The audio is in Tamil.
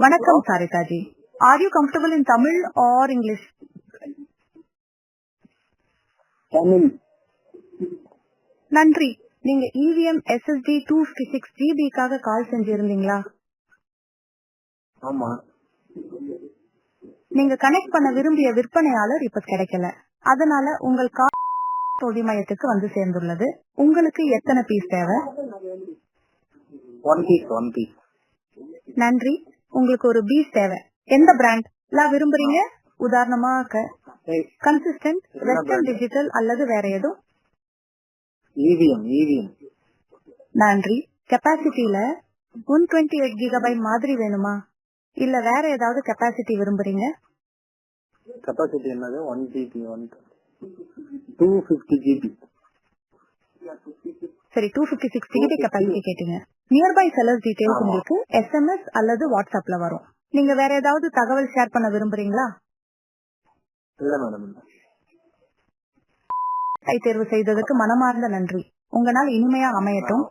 வணக்கம் சாரிதாஜி. Are you comfortable in Tamil or English? Tamil. நன்றி. நீங்க EVM SSD 256 GB கால் செஞ்சிருந்தீங்களா? ஆமா. நீங்க கனெக்ட் பண்ண விரும்பிய விற்பனையாளர் இப்ப கிடைக்கல. அதனால உங்கள் கால் தொழில் மையத்துக்கு வந்து சேர்ந்துள்ளது. உங்களுக்கு எத்தனை பீஸ் தேவை? One piece. நன்றி. உங்களுக்கு ஒரு பீஸ் தேவை. எந்த பிராண்ட் விரும்புறீங்க? உதாரணமா கன்சிஸ்டன்ட், வெஸ்டர்ன் டிஜிட்டல் அல்லது வேற எதுவும்? EVM. நன்றி. கெப்பாசிட்டியில 128 GB மாதிரி வேணுமா இல்ல வேற ஏதாவது கெப்பாசிட்டி விரும்புறீங்க? கெப்பாசிட்டி என்னது? 1 GB 250 GB. சரி, 256 GB கெப்பாசிட்டி கேட்டீங்க. நியர்பை செல்லர்ஸ் டீடைல்ஸ் உங்களுக்கு SMS அல்லது வாட்ஸ்அப்ல வரும். நீங்க வேற ஏதாவது தகவல் ஷேர் பண்ண விரும்புறீங்களா? இல்ல மேடம். தேர்வு செய்ததுக்கு மனமார்ந்த நன்றி. உங்க நாள் இனிமையா அமையட்டும்.